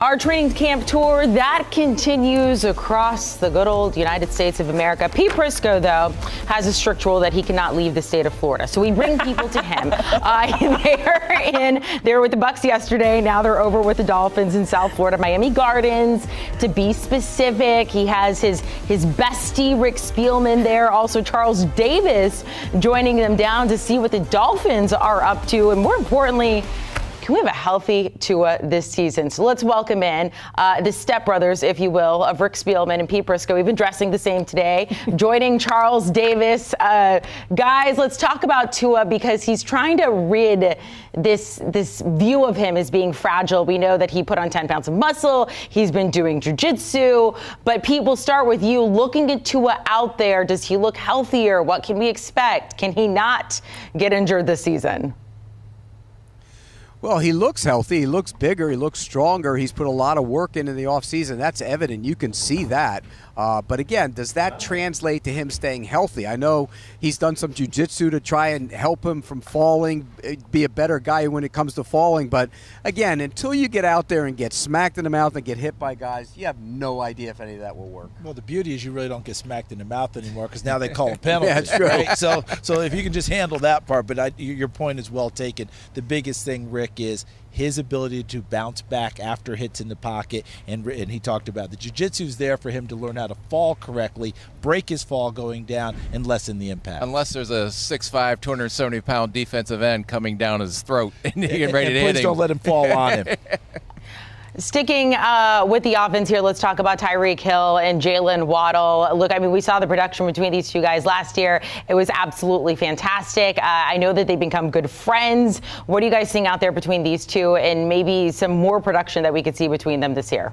Our training camp tour, that continues across the good old United States of America. Pete Prisco, though, has a strict rule that he cannot leave the state of Florida. So we bring people to him. They were with the Bucs yesterday. Now they're over with the Dolphins in South Florida, Miami Gardens. To be specific, he has his bestie, Rick Spielman, there. Also, Charles Davis joining them down to see what the Dolphins are up to. And more importantly, can we have a healthy Tua this season? So let's welcome in the stepbrothers, if you will, of Rick Spielman and Pete Prisco, even dressing the same today, joining Charles Davis. Guys, let's talk about Tua because he's trying to rid this view of him as being fragile. We know that he put on 10 pounds of muscle. He's been doing jiu-jitsu. But Pete, we'll start with you. Looking at Tua out there, does he look healthier? What can we expect? Can he not get injured this season? Well, he looks healthy. He looks bigger. He looks stronger. He's put a lot of work into the offseason. That's evident. You can see that. But again, does that translate to him staying healthy? I know he's done some jiu-jitsu to try and help him from falling, be a better guy when it comes to falling. But again, until you get out there and get smacked in the mouth and get hit by guys, you have no idea if any of that will work. Well, the beauty is you really don't get smacked in the mouth anymore because now they call a penalty. Yeah, that's true. Right? So if you can just handle that part, but your point is well taken. The biggest thing, Rick, is his ability to bounce back after hits in the pocket, and he talked about the jiu-jitsu is there for him to learn how to fall correctly, break his fall going down, and lessen the impact. Unless there's a 6'5", 270-pound defensive end coming down his throat and you're ready to hit him. Please don't let him fall on him. Sticking with the offense here, let's talk about Tyreek Hill and Jalen Waddle. Look, I mean, we saw the production between these two guys last year. It was absolutely fantastic. I know that they've become good friends. What are you guys seeing out there between these two and maybe some more production that we could see between them this year?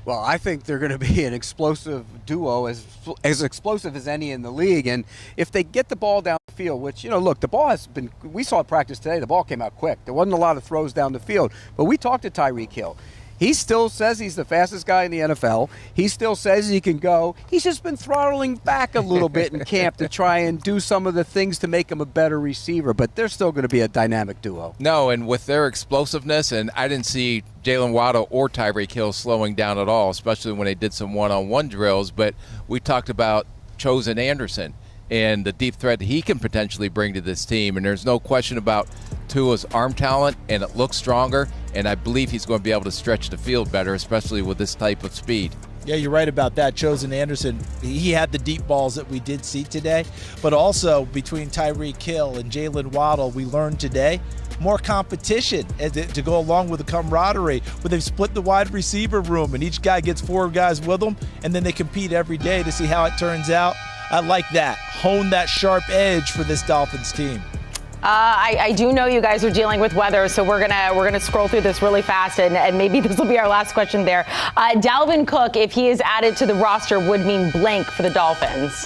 Well, I think they're going to be an explosive duo, as explosive as any in the league. And if they get the ball down the field, which, look, the ball has been, we saw at practice today, the ball came out quick. There wasn't a lot of throws down the field. But we talked to Tyreek Hill. He still says he's the fastest guy in the NFL. He still says he can go. He's just been throttling back a little bit in camp to try and do some of the things to make him a better receiver. But they're still going to be a dynamic duo. No, and with their explosiveness, and I didn't see Jalen Waddle or Tyreek Hill slowing down at all, especially when they did some one-on-one drills. But we talked about Chosen Anderson and the deep threat that he can potentially bring to this team. And there's no question about Tua's arm talent, and it looks stronger. And I believe he's going to be able to stretch the field better, especially with this type of speed. Yeah, you're right about that. Chosen Anderson, he had the deep balls that we did see today. But also between Tyreek Hill and Jalen Waddle, we learned today more competition to go along with the camaraderie, where they've split the wide receiver room and each guy gets 4 guys with them, and then they compete every day to see how it turns out. I like that. Hone that sharp edge for this Dolphins team. I do know you guys are dealing with weather, so we're gonna scroll through this really fast, and maybe this will be our last question there. Dalvin Cook, if he is added to the roster, would mean blank for the Dolphins.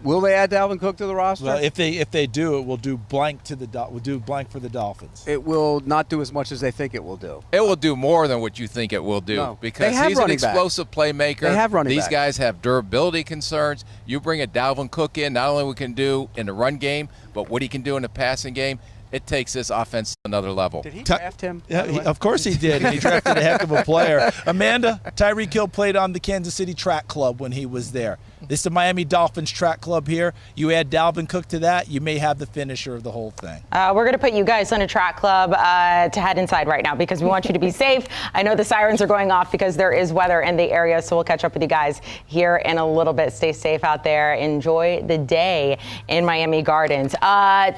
Will they add Dalvin Cook to the roster? Well, if they do, it will do blank for the Dolphins. It will not do as much as they think it will do. It will do more than what you think it will do, because he's an explosive playmaker. They have running These guys have durability concerns. You bring a Dalvin Cook in, not only what he can do in the run game, but what he can do in the passing game. It takes this offense to another level. Did he draft him? Yeah, of course he did. And he drafted a heck of a player. Amanda, Tyreek Hill played on the Kansas City Track Club when he was there. This is the Miami Dolphins Track Club here. You add Dalvin Cook to that, you may have the finisher of the whole thing. We're going to put you guys on a track club to head inside right now because we want you to be safe. I know the sirens are going off because there is weather in the area, so we'll catch up with you guys here in a little bit. Stay safe out there. Enjoy the day in Miami Gardens.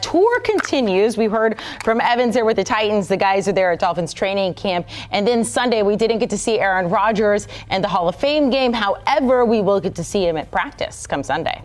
Tour continues. We heard from Evans there with the Titans. The guys are there at Dolphins Training Camp. And then Sunday, we didn't get to see Aaron Rodgers and the Hall of Fame game. However, we will get to see him at practice come Sunday.